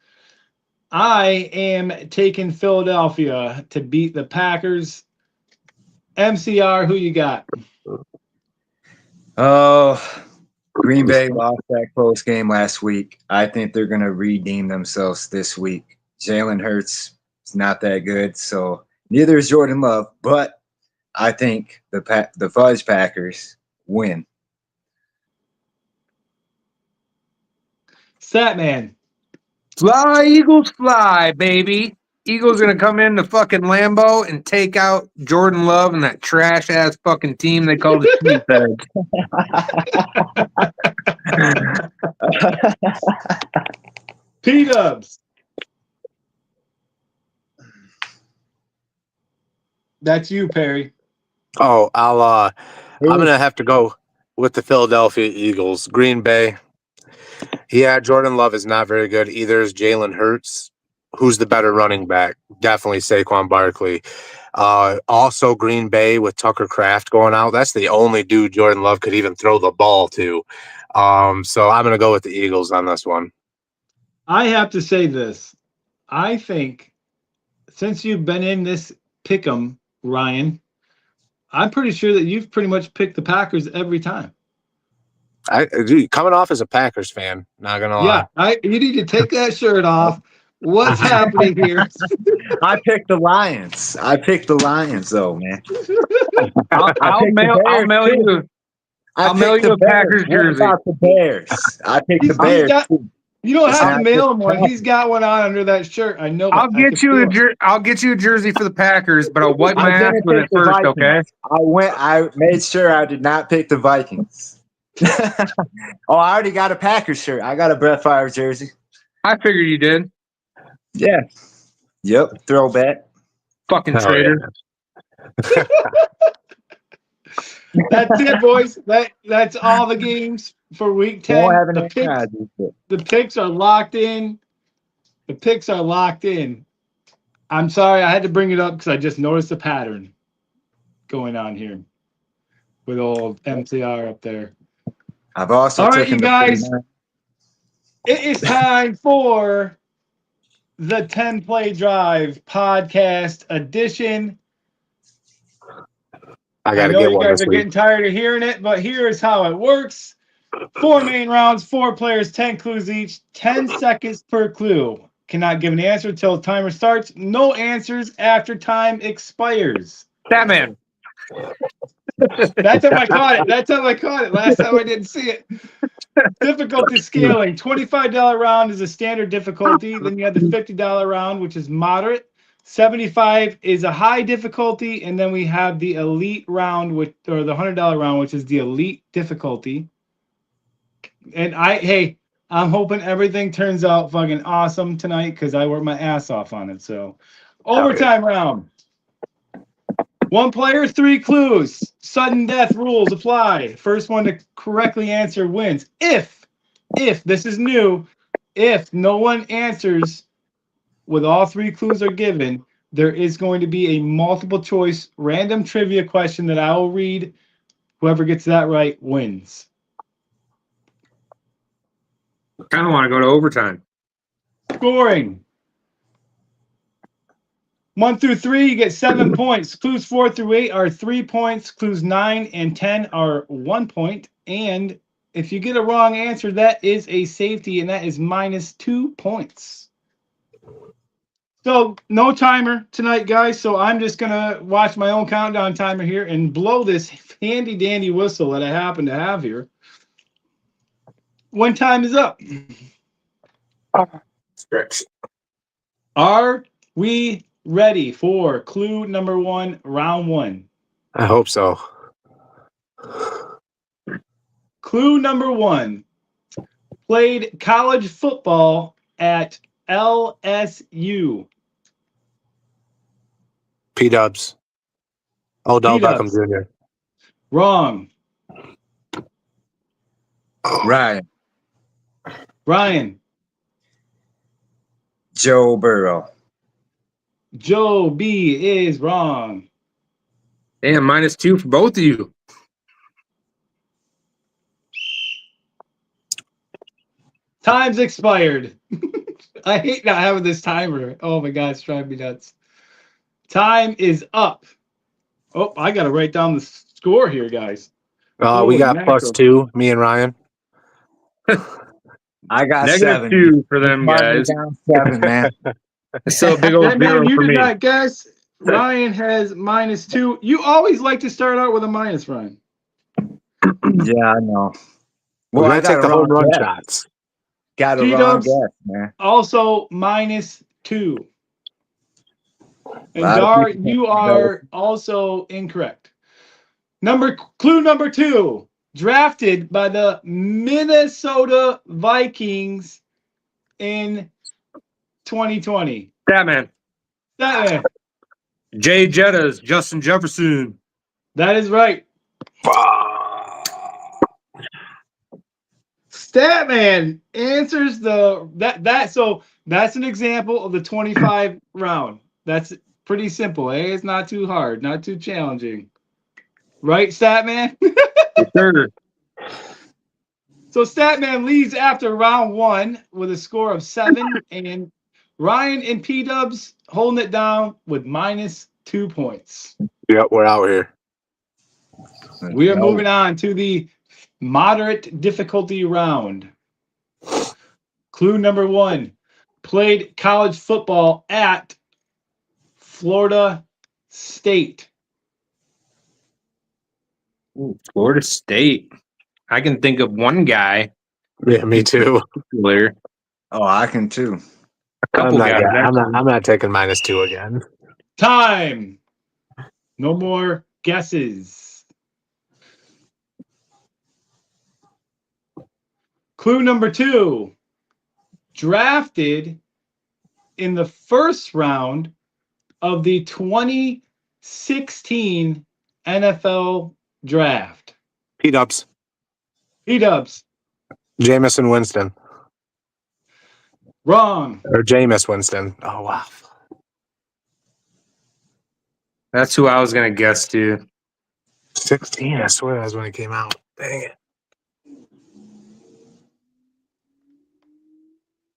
[SPEAKER 1] I am taking Philadelphia to beat the Packers. MCR, who you got?
[SPEAKER 3] Oh, Green Bay lost that close game last week. I think they're going to redeem themselves this week. Jalen Hurts is not that good, so neither is Jordan Love, but I think the Fudge Packers win.
[SPEAKER 1] Statman.
[SPEAKER 2] Fly, Eagles, fly, baby. Eagles going to come into fucking Lambeau and take out Jordan Love and that trash-ass fucking team they call the Sheepheads.
[SPEAKER 1] P-Dubs. That's you, Perry.
[SPEAKER 4] Oh, I'm gonna have to go with the Philadelphia Eagles. Green Bay. Yeah, Jordan Love is not very good. Either is Jalen Hurts. Who's the better running back? Definitely Saquon Barkley. Also, Green Bay with Tucker Kraft going out. That's the only dude Jordan Love could even throw the ball to. So I'm going to go with the Eagles on this one.
[SPEAKER 1] I have to say this. I think since you've been in this pick'em, Ryan, I'm pretty sure that you've pretty much picked the Packers every time.
[SPEAKER 4] Dude, coming off as a Packers fan, not going to lie.
[SPEAKER 1] Yeah, you need to take that shirt off. What's happening here?
[SPEAKER 3] I picked the Lions. Though, man.
[SPEAKER 2] I'll
[SPEAKER 3] picked the
[SPEAKER 2] mail
[SPEAKER 3] Bears,
[SPEAKER 2] you. I'll mail
[SPEAKER 3] picked
[SPEAKER 2] you
[SPEAKER 3] the
[SPEAKER 2] a
[SPEAKER 3] Bears.
[SPEAKER 2] Packers
[SPEAKER 3] What
[SPEAKER 2] jersey.
[SPEAKER 3] about the Bears? I picked the
[SPEAKER 1] He's
[SPEAKER 3] Bears.
[SPEAKER 1] got.
[SPEAKER 3] too.
[SPEAKER 1] You don't
[SPEAKER 3] It's
[SPEAKER 1] have to
[SPEAKER 3] not
[SPEAKER 1] mail
[SPEAKER 3] just
[SPEAKER 1] him one.
[SPEAKER 3] Packers.
[SPEAKER 1] He's got one on under that shirt. I know.
[SPEAKER 2] I'll
[SPEAKER 1] it. I
[SPEAKER 2] get
[SPEAKER 1] can
[SPEAKER 2] you
[SPEAKER 1] feel it.
[SPEAKER 2] I'll get you a jersey for the Packers, but I'll wipe
[SPEAKER 3] I
[SPEAKER 2] my ass
[SPEAKER 3] didn't
[SPEAKER 2] with
[SPEAKER 3] pick
[SPEAKER 2] it
[SPEAKER 3] the
[SPEAKER 2] first,
[SPEAKER 3] Vikings.
[SPEAKER 2] okay?
[SPEAKER 3] I made sure I did not pick the Vikings. I already got a Packers shirt. I got a Brett Favre jersey.
[SPEAKER 2] I figured you did.
[SPEAKER 3] Yeah. Yep. Throwback.
[SPEAKER 2] Fucking
[SPEAKER 4] Oh,
[SPEAKER 2] traitor.
[SPEAKER 4] yeah.
[SPEAKER 1] That's it, boys. That's all the games for week 10.
[SPEAKER 3] Don't have
[SPEAKER 1] The
[SPEAKER 3] any
[SPEAKER 1] picks,
[SPEAKER 3] prizes, but-
[SPEAKER 1] the picks are locked in. The picks are locked in. I'm sorry, I had to bring it up because I just noticed a pattern going on here with old MCR up there.
[SPEAKER 3] I've also
[SPEAKER 1] All right,
[SPEAKER 3] taken
[SPEAKER 1] you
[SPEAKER 3] the
[SPEAKER 1] guys.
[SPEAKER 3] 49.
[SPEAKER 1] It is time for the 10 Play Drive podcast edition.
[SPEAKER 4] I
[SPEAKER 1] I
[SPEAKER 4] got to
[SPEAKER 1] know
[SPEAKER 4] get
[SPEAKER 1] you
[SPEAKER 4] one
[SPEAKER 1] guys
[SPEAKER 4] this
[SPEAKER 1] are
[SPEAKER 4] week.
[SPEAKER 1] getting tired of hearing it, but here is how it works. 4 main rounds, 4 players, 10 clues each, 10 seconds per clue. Cannot give an answer until the timer starts. No answers after time expires.
[SPEAKER 2] Batman.
[SPEAKER 1] That's how I caught it. Last time I didn't see it. Difficulty scaling. $25 round is a standard difficulty. Then you have the $50 round, which is moderate. 75 is a high difficulty, and then we have the elite round, or the $100 round, which is the elite difficulty. And I'm hoping everything turns out fucking awesome tonight because I worked my ass off on it. So, overtime round. 1 player, 3 clues. Sudden death rules apply. First one to correctly answer wins. If this is new, if no one answers with all 3 clues are given, there is going to be a multiple choice random trivia question that I will read. Whoever gets that right wins.
[SPEAKER 2] Kind of want to go to overtime.
[SPEAKER 1] Scoring. 1 through 3, you get 7 points. Clues 4 through 8 are 3 points. Clues 9 and 10 are 1 point. And if you get a wrong answer, that is a safety, and that is minus 2 points. So no timer tonight, guys. So I'm just going to watch my own countdown timer here and blow this handy dandy whistle that I happen to have here. When time is up.
[SPEAKER 2] Stretch.
[SPEAKER 1] Are we ready for clue number 1, round 1?
[SPEAKER 4] I hope so.
[SPEAKER 1] Clue number 1. Played college football at LSU.
[SPEAKER 4] P-Dubs. Odell Beckham
[SPEAKER 1] P-Dubs.
[SPEAKER 4] Jr.
[SPEAKER 1] Wrong.
[SPEAKER 3] Ryan.
[SPEAKER 1] Ryan.
[SPEAKER 3] Joe Burrow.
[SPEAKER 1] Joe B is wrong.
[SPEAKER 2] Damn, minus 2 for both of you.
[SPEAKER 1] Time's expired. I hate not having this timer. Oh my God, it's driving me nuts. Time is up. Oh, I got to write down the score here, guys.
[SPEAKER 4] We
[SPEAKER 1] Holy
[SPEAKER 4] got
[SPEAKER 1] mackerel.
[SPEAKER 4] +2, me and Ryan.
[SPEAKER 3] I got
[SPEAKER 2] Negative
[SPEAKER 3] 7.
[SPEAKER 2] 2 for them guys.
[SPEAKER 3] Down 7, man.
[SPEAKER 2] It's still a big old
[SPEAKER 1] Batman,
[SPEAKER 2] zero
[SPEAKER 1] you
[SPEAKER 2] for
[SPEAKER 1] did
[SPEAKER 2] me.
[SPEAKER 1] not guess. Ryan has minus 2. You always like to start out with a minus, Ryan.
[SPEAKER 3] Yeah, I know.
[SPEAKER 4] We're
[SPEAKER 3] Well,
[SPEAKER 4] going
[SPEAKER 3] I
[SPEAKER 4] to take
[SPEAKER 3] got
[SPEAKER 4] the
[SPEAKER 3] a
[SPEAKER 4] home
[SPEAKER 3] wrong
[SPEAKER 4] run
[SPEAKER 3] guess.
[SPEAKER 4] shots.
[SPEAKER 3] Got a wrong
[SPEAKER 1] P-Dubs.
[SPEAKER 3] guess, man.
[SPEAKER 1] Also minus 2. And
[SPEAKER 3] Lot of
[SPEAKER 1] Dar,
[SPEAKER 3] people
[SPEAKER 1] you
[SPEAKER 3] think
[SPEAKER 1] are also incorrect. Clue number 2. Drafted by the Minnesota Vikings in 2020.
[SPEAKER 2] Batman.
[SPEAKER 1] That
[SPEAKER 2] Jay Jettas, Justin Jefferson.
[SPEAKER 1] is right. Statman answers so that's an example of the 25 round. That's pretty simple. It's not too hard, not too challenging. Right, Statman?
[SPEAKER 2] Sure.
[SPEAKER 1] So Statman leads after round 1 with a score of 7, and Ryan and P-Dubs holding it down with minus 2 points.
[SPEAKER 4] Yep, we're out here.
[SPEAKER 1] We are moving on to the moderate difficulty round. Clue number 1. played college football at Florida State.
[SPEAKER 2] Ooh, Florida State. I can think of one guy.
[SPEAKER 4] Yeah, me too.
[SPEAKER 2] Particular.
[SPEAKER 3] Oh, I can too.
[SPEAKER 2] A couple guys.
[SPEAKER 4] I'm not taking -2 again.
[SPEAKER 1] Time. No more guesses. Clue number 2. Drafted in the first round of the 2016 NFL draft.
[SPEAKER 4] P-Dubs.
[SPEAKER 1] P-Dubs.
[SPEAKER 4] Jameson Winston.
[SPEAKER 1] Wrong.
[SPEAKER 4] Or Jameis Winston. Oh, wow.
[SPEAKER 2] That's who I was gonna guess too.
[SPEAKER 4] 16, I swear that was when it came out. Dang it.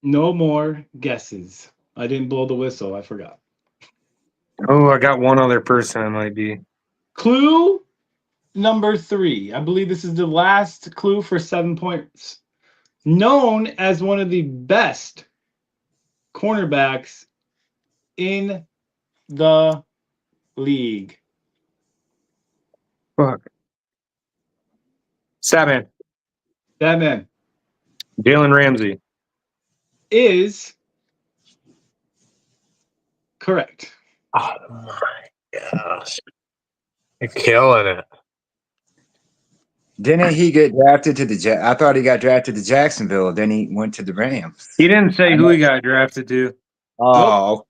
[SPEAKER 1] No more guesses. I didn't blow the whistle. I forgot.
[SPEAKER 2] Oh, I got one other person. I might be.
[SPEAKER 1] Clue number 3. I believe this is the last clue for 7 points. Known as one of the best cornerbacks in the league.
[SPEAKER 2] Fuck. Statman.
[SPEAKER 1] That man
[SPEAKER 2] Jalen Ramsey.
[SPEAKER 1] is correct.
[SPEAKER 4] Oh, my gosh. You're killing it.
[SPEAKER 3] Didn't he get drafted to the I thought he got drafted to Jacksonville. Then he went to the Rams.
[SPEAKER 2] He didn't say who he got drafted to.
[SPEAKER 3] Oh, okay.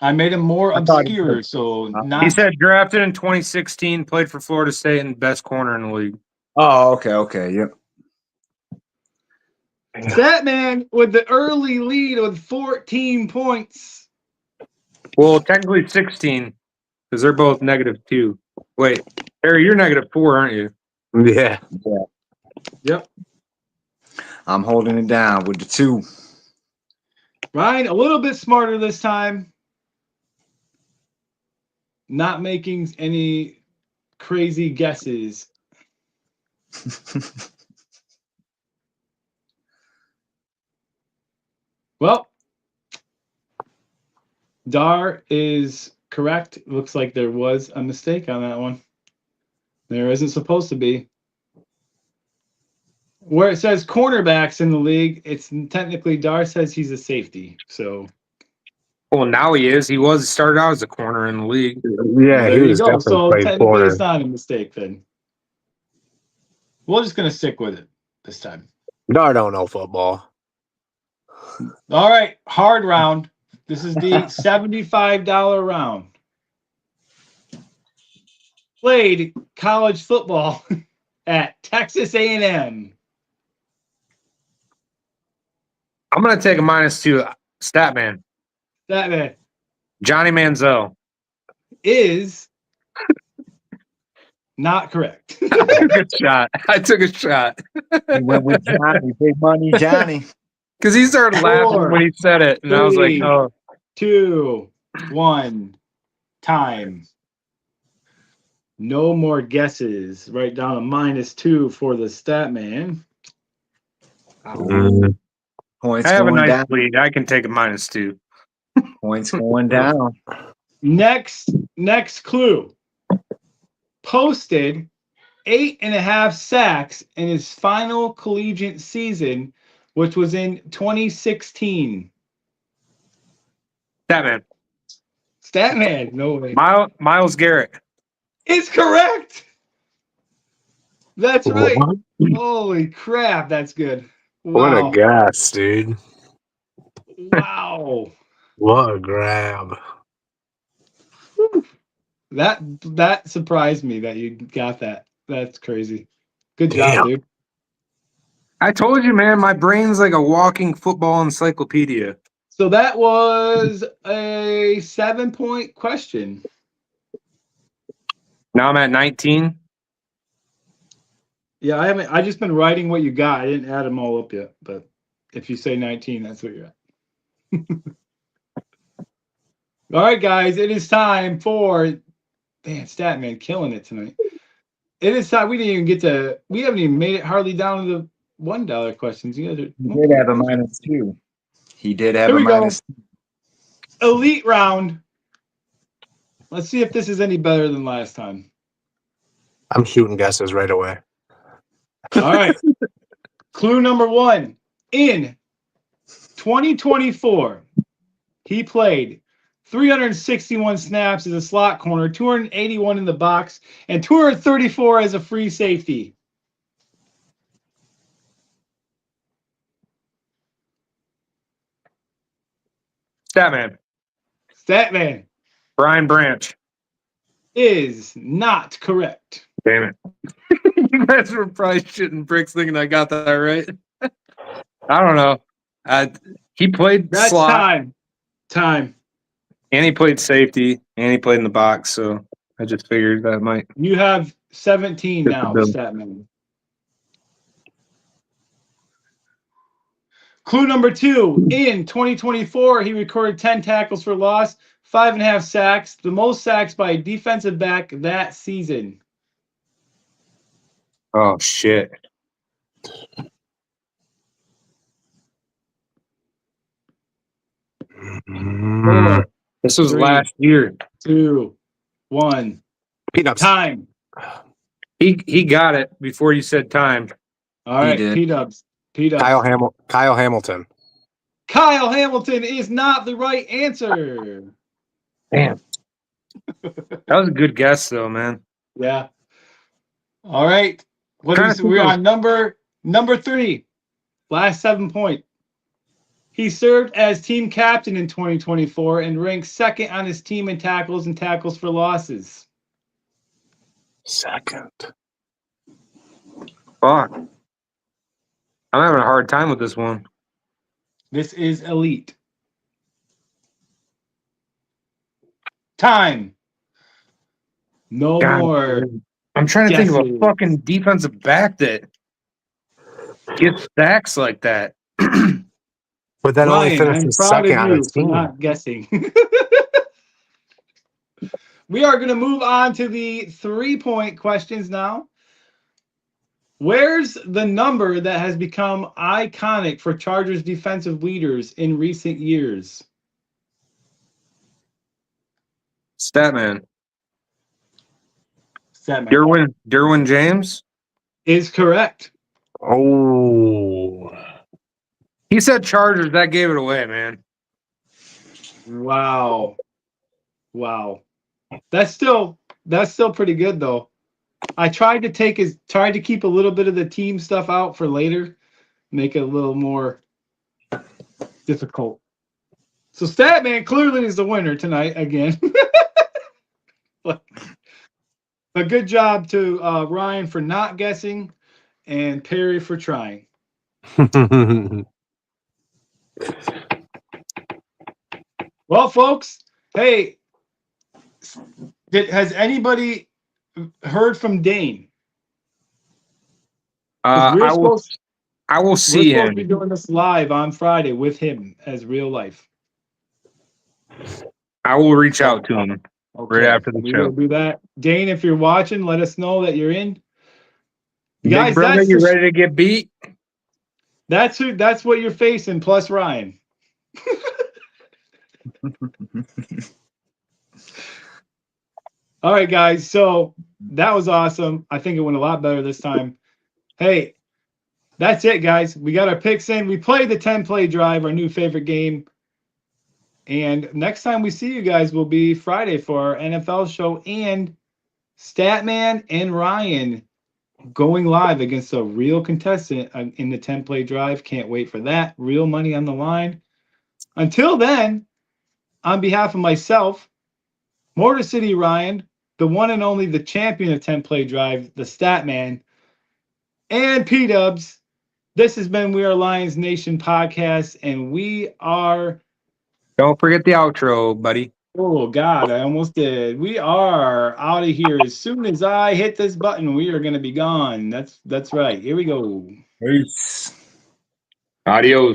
[SPEAKER 1] I made him more
[SPEAKER 3] I thought he
[SPEAKER 1] obscure,
[SPEAKER 3] said-
[SPEAKER 1] so
[SPEAKER 2] He
[SPEAKER 1] not.
[SPEAKER 2] said drafted in 2016, played for Florida State, and best corner in the league.
[SPEAKER 3] Oh, okay. Yep.
[SPEAKER 1] That man with the early lead with 14 points.
[SPEAKER 2] Well, technically 16, because they're both -2. Wait, Harry, you're -4, aren't you?
[SPEAKER 4] Yeah.
[SPEAKER 1] Yep.
[SPEAKER 3] I'm holding it down with the 2.
[SPEAKER 1] Ryan, a little bit smarter this time. Not making any crazy guesses. Well, Dar is correct. Looks like there was a mistake on that one. There isn't supposed to be. Where it says cornerbacks in the league, it's technically Dar says he's a safety. So
[SPEAKER 2] Well, now he is. He started out as a corner in the league.
[SPEAKER 4] Yeah,
[SPEAKER 1] there
[SPEAKER 4] he
[SPEAKER 1] you
[SPEAKER 4] was
[SPEAKER 1] go.
[SPEAKER 4] definitely
[SPEAKER 1] So
[SPEAKER 4] played
[SPEAKER 1] technically
[SPEAKER 4] corner.
[SPEAKER 1] it's not a mistake then. We're just gonna stick with it this time.
[SPEAKER 4] No, I don't know football.
[SPEAKER 1] All right, hard round. This is the $75 round. Played college football at Texas A&M.
[SPEAKER 2] I'm going to take a -2. Statman.
[SPEAKER 1] That man
[SPEAKER 2] Johnny Manziel.
[SPEAKER 1] is not correct.
[SPEAKER 2] Good shot. I took a shot.
[SPEAKER 3] He went with Johnny, big money Johnny.
[SPEAKER 2] Because he started laughing
[SPEAKER 1] 4,
[SPEAKER 2] when he said it. And I was like,
[SPEAKER 1] 3,
[SPEAKER 2] oh.
[SPEAKER 1] 2, 1, time. No more guesses. Right down to -2 for the stat man.
[SPEAKER 3] Points
[SPEAKER 2] I have a
[SPEAKER 3] going
[SPEAKER 2] nice
[SPEAKER 3] down.
[SPEAKER 2] lead. I can take a -2.
[SPEAKER 3] Points going down.
[SPEAKER 1] Next clue. Posted 8.5 sacks in his final collegiate season, which was in 2016.
[SPEAKER 2] Statman.
[SPEAKER 1] Statman, no way.
[SPEAKER 2] Miles Garrett.
[SPEAKER 1] It's correct. That's right.
[SPEAKER 4] What?
[SPEAKER 1] Holy crap, that's good.
[SPEAKER 4] What a
[SPEAKER 1] Wow.
[SPEAKER 4] gas, dude.
[SPEAKER 1] Wow.
[SPEAKER 4] What a grab.
[SPEAKER 1] That surprised me that you got that. That's crazy. Good
[SPEAKER 4] Damn.
[SPEAKER 1] job, dude.
[SPEAKER 2] I told you, man, my brain's like a walking football encyclopedia.
[SPEAKER 1] So that was a 7-point question.
[SPEAKER 2] Now I'm at 19.
[SPEAKER 1] Yeah, I just been writing what you got. I didn't add them all up yet, but if you say 19, that's what you're at. All right, guys, it is time for Statman killing it tonight. It is time. We haven't even made it hardly down to the $1 questions. You guys are
[SPEAKER 3] You did have a -2. He did have
[SPEAKER 1] Here
[SPEAKER 3] a
[SPEAKER 1] we go.
[SPEAKER 3] minus.
[SPEAKER 1] Elite round. Let's see if this is any better than last time.
[SPEAKER 4] I'm shooting guesses right away.
[SPEAKER 1] All right. Clue number 1. In 2024, he played 361 snaps as a slot corner, 281 in the box, and 234 as a free safety.
[SPEAKER 2] Statman.
[SPEAKER 1] Statman
[SPEAKER 2] Brian Branch.
[SPEAKER 1] is not correct.
[SPEAKER 2] Damn it. You guys were probably shitting bricks thinking I got that right. I don't know. He played
[SPEAKER 1] That's
[SPEAKER 2] slot.
[SPEAKER 1] Time.
[SPEAKER 2] And he played safety. And he played in the box. So I just figured that might.
[SPEAKER 1] You have 17 now,
[SPEAKER 2] Bill.
[SPEAKER 1] Statman. Clue number 2. In 2024, he recorded 10 tackles for loss, 5.5 sacks, the most sacks by a defensive back that season.
[SPEAKER 2] Oh, shit.
[SPEAKER 1] Four,
[SPEAKER 2] This was
[SPEAKER 1] 3,
[SPEAKER 2] last year.
[SPEAKER 1] 2, 1.
[SPEAKER 4] Peanuts.
[SPEAKER 1] Time.
[SPEAKER 2] He got it before you said time.
[SPEAKER 1] All right,
[SPEAKER 3] did.
[SPEAKER 1] P-Dubs.
[SPEAKER 4] Kyle Hamilton.
[SPEAKER 1] Kyle Hamilton is not the right answer.
[SPEAKER 2] Damn. That was a good guess, though, man.
[SPEAKER 1] Yeah. All right.
[SPEAKER 2] Kinda think
[SPEAKER 1] We're
[SPEAKER 2] it was-
[SPEAKER 1] on number 3. Last 7 point. He served as team captain in 2024 and ranked second on his team in tackles and tackles for losses.
[SPEAKER 4] Second.
[SPEAKER 2] Fuck. I'm having a hard time with this one.
[SPEAKER 1] This is elite. Time. No
[SPEAKER 2] God,
[SPEAKER 1] more.
[SPEAKER 2] I'm trying to think of a
[SPEAKER 1] guesses.
[SPEAKER 2] fucking defensive back that gets sacks like that.
[SPEAKER 4] But then only
[SPEAKER 1] Ryan,
[SPEAKER 4] finished
[SPEAKER 1] I'm proud
[SPEAKER 4] second
[SPEAKER 1] of
[SPEAKER 4] on
[SPEAKER 1] you
[SPEAKER 4] his
[SPEAKER 1] for
[SPEAKER 4] team.
[SPEAKER 1] not guessing. We are going to move on to the 3-point questions now. Where's the number that has become iconic for Chargers defensive leaders in recent years?
[SPEAKER 2] Statman.
[SPEAKER 1] Statman
[SPEAKER 2] Derwin James?
[SPEAKER 1] is correct.
[SPEAKER 4] Oh.
[SPEAKER 2] He said Chargers. That gave it away, man.
[SPEAKER 1] Wow. That's still pretty good though. I tried to keep a little bit of the team stuff out for later, make it a little more difficult. So Statman clearly is the winner tonight again. But good job to Ryan for not guessing and Perry for trying. Well, folks, hey, has anybody heard from Dane? 'Cause
[SPEAKER 2] I will
[SPEAKER 1] we're
[SPEAKER 2] see
[SPEAKER 1] supposed
[SPEAKER 2] him.
[SPEAKER 1] to be doing this live on Friday with him as real life.
[SPEAKER 2] I will reach out to him right after the
[SPEAKER 1] we
[SPEAKER 2] show.
[SPEAKER 1] will do that. Dane, if you're watching, let us know that you're in.
[SPEAKER 2] Big
[SPEAKER 1] Guys,
[SPEAKER 2] brother, you ready to get beat?
[SPEAKER 1] that's what you're facing, plus Ryan. All right, guys. So that was awesome. I think it went a lot better this time. Hey, that's it, guys. We got our picks in. We played the 10-play drive, our new favorite game. And next time we see you guys will be Friday for our NFL show and Statman and Ryan going live against a real contestant in the 10-play drive. Can't wait for that. Real money on the line. Until then, on behalf of myself, Motor City Ryan, the one and only, the champion of 10-play drive, the Statman, and P-Dubs, this has been We Are Lions Nation podcast, and we are...
[SPEAKER 2] Don't forget the outro, buddy.
[SPEAKER 1] Oh, God, I almost did. We are out of here. As soon as I hit this button, we are going to be gone. That's right. Here we go.
[SPEAKER 3] Peace.
[SPEAKER 2] Adios.